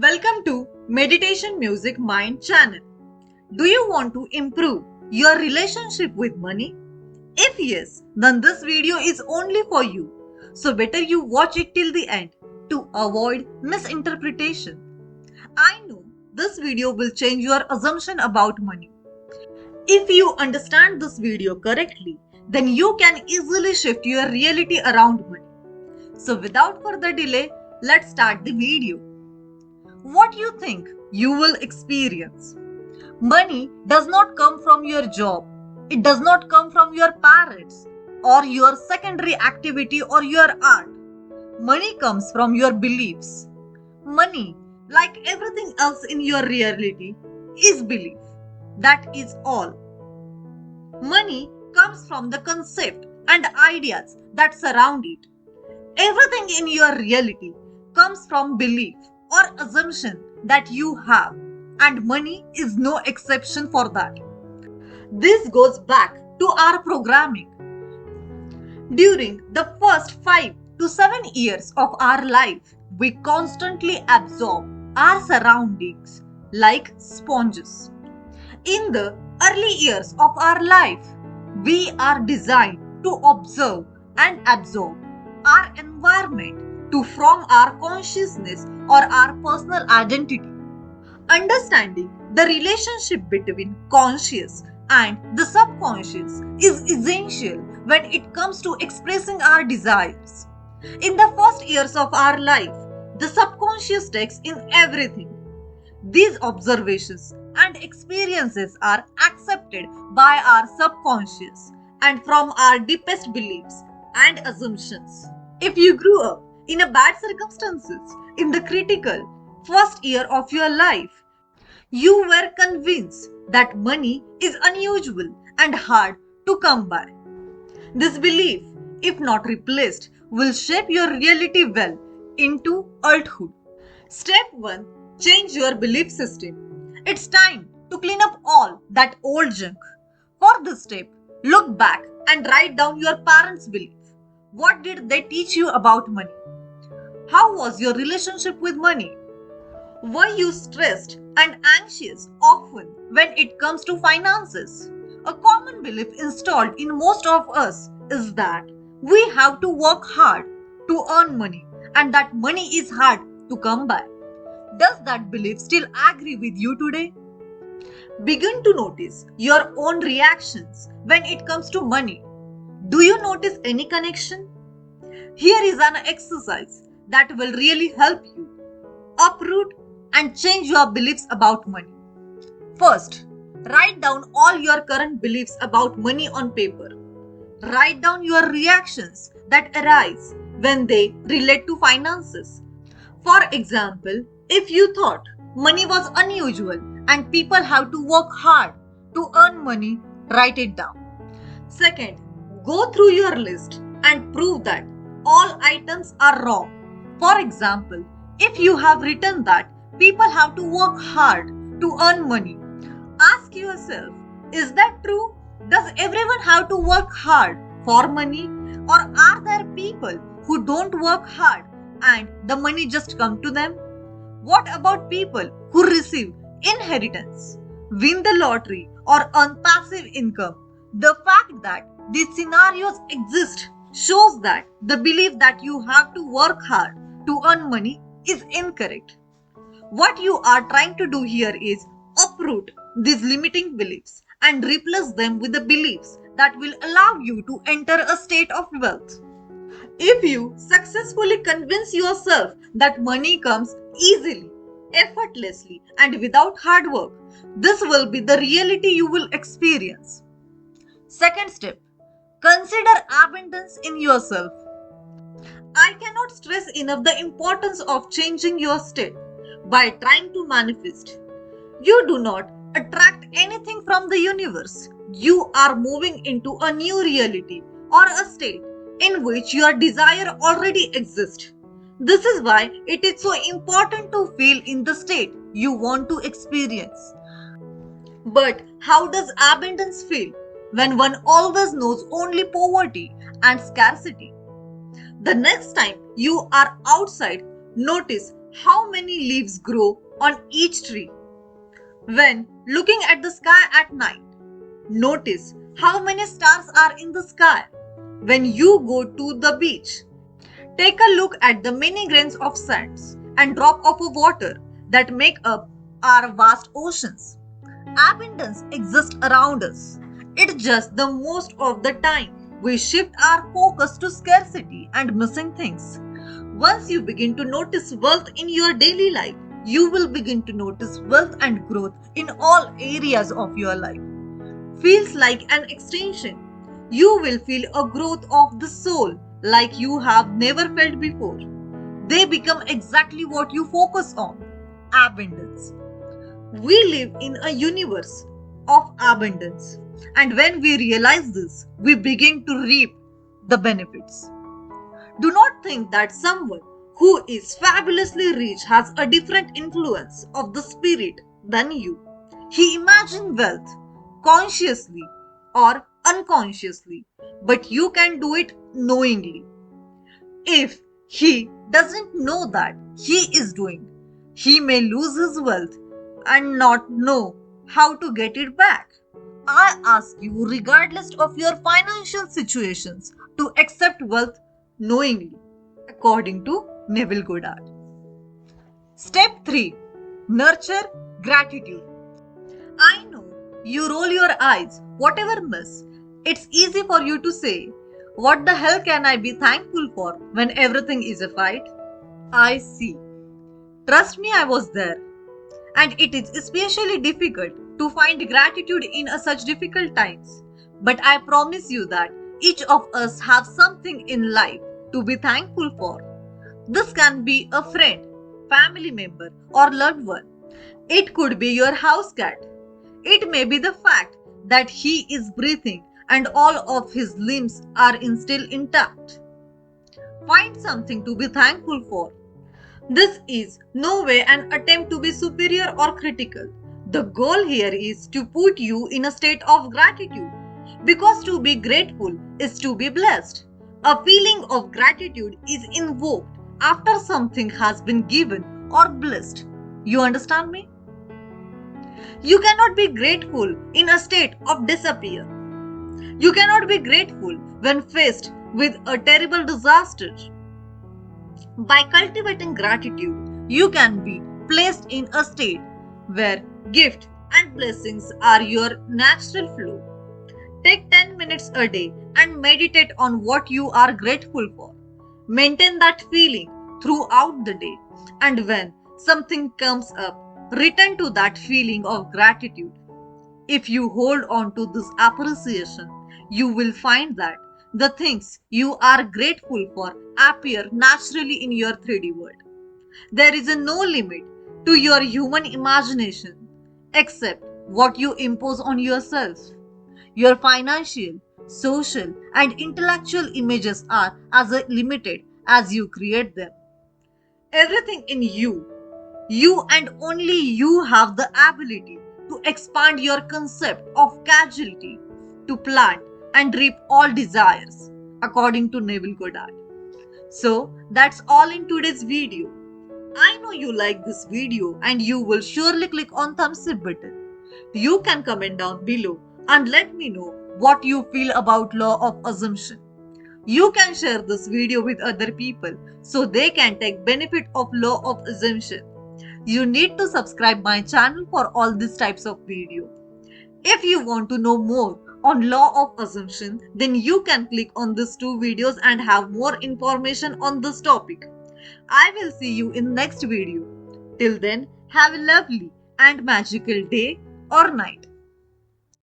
Welcome to Meditation Music Mind channel. Do you want to improve your relationship with money? If yes, then this video is only for you. So better you watch it till the end to avoid misinterpretation. I know this video will change your assumption about money. If you understand this video correctly, then you can easily shift your reality around money. So without further delay, let's start the video. What you think you will experience? Money does not come from your job. It does not come from your parents or your secondary activity or your art. Money comes from your beliefs. Money, like everything else in your reality, is belief. That is all. Money comes from the concept and ideas that surround it. Everything in your reality comes from belief or assumption that you have, and money is no exception for that. This goes back to our programming. During the first 5 to 7 years of our life, we constantly absorb our surroundings like sponges. In the early years of our life, we are designed to observe and absorb our environment to form our consciousness or our personal identity. Understanding the relationship between conscious and the subconscious is essential when it comes to expressing our desires. In the first years of our life, the subconscious takes in everything. These observations and experiences are accepted by our subconscious and from our deepest beliefs and assumptions. If you grew up in a bad circumstances in the critical first year of your life, you were convinced that money is unusual and hard to come by. This belief, if not replaced, will shape your reality well into adulthood. Step 1. Change your belief system. It's time to clean up all that old junk. For this step, look back and write down your parents' belief. What did they teach you about money? How was your relationship with money? Were you stressed and anxious often when it comes to finances? A common belief installed in most of us is that we have to work hard to earn money and that money is hard to come by. Does that belief still agree with you today? Begin to notice your own reactions when it comes to money. Do you notice any connection? Here is an exercise that will really help you uproot and change your beliefs about money. First, write down all your current beliefs about money on paper. Write down your reactions that arise when they relate to finances. For example, if you thought money was unusual and people have to work hard to earn money, write it down. Second, go through your list and prove that all items are wrong. For example, if you have written that people have to work hard to earn money, ask yourself, is that true? Does everyone have to work hard for money? Or are there people who don't work hard and the money just come to them? What about people who receive inheritance, win the lottery, or earn passive income? The fact that these scenarios exist shows that the belief that you have to work hard to earn money is incorrect. What you are trying to do here is uproot these limiting beliefs and replace them with the beliefs that will allow you to enter a state of wealth. If you successfully convince yourself that money comes easily, effortlessly, and without hard work, this will be the reality you will experience. Second step, consider abundance in yourself. I cannot stress enough the importance of changing your state by trying to manifest. You do not attract anything from the universe. You are moving into a new reality or a state in which your desire already exists. This is why it is so important to feel in the state you want to experience. But how does abundance feel when one always knows only poverty and scarcity? The next time you are outside, notice How many leaves grow on each tree? When looking at the sky at night, notice how many stars are in the sky. When you go to the beach, take a look at the many grains of sands and drop of water that make up our vast oceans. Abundance exists around us. It's just the most of the time we shift our focus to scarcity and missing things. Once you begin to notice wealth in your daily life, you will begin to notice wealth and growth in all areas of your life. Feels like an extension. You will feel a growth of the soul like you have never felt before. They become exactly what you focus on: abundance. We live in a universe of abundance, and when we realize this, we begin to reap the benefits. Do not think that someone who is fabulously rich has a different influence of the spirit than you. He imagines wealth consciously or unconsciously, but you can do it knowingly. If he doesn't know that he is doing, he may lose his wealth and not know how to get it back. I ask you, regardless of your financial situations, to accept wealth knowingly, according to Neville Goddard. Step 3: Nurture gratitude. I know you roll your eyes, whatever miss. It's easy for you to say, "What the hell can I be thankful for when everything is a fight?" I see. Trust me, I was there. And it is especially difficult to find gratitude in such difficult times. But I promise you that each of us have something in life to be thankful for. This can be a friend, family member, or loved one. It could be your house cat. It may be the fact that he is breathing and all of his limbs are still intact. Find something to be thankful for. This is no way an attempt to be superior or critical. The goal here is to put you in a state of gratitude, because to be grateful is to be blessed. A feeling of gratitude is invoked after something has been given or blessed. You understand me? You cannot be grateful in a state of despair. You cannot be grateful when faced with a terrible disaster. By cultivating gratitude, you can be placed in a state where gift and blessings are your natural flow. Take 10 minutes a day and meditate on what you are grateful for. Maintain that feeling throughout the day, and when something comes up, return to that feeling of gratitude. If you hold on to this appreciation, you will find that the things you are grateful for appear naturally in your 3D world. There is no limit to your human imagination except what you impose on yourself. Your financial, social, and intellectual images are as limited as you create them. Everything in you and only you have the ability to expand your concept of causality, to plant and reap all desires, according to Neville Goddard. So that's all in today's video. I know you like this video and you will surely click on thumbs up button. You can comment down below and let me know what you feel about law of assumption. You can share this video with other people so they can take benefit of law of assumption. You need to subscribe my channel for all these types of video. If you want to know more on law of assumption, then you can click on these two videos and have more information on this topic. I will see you in next video. Till then, have a lovely and magical day or night.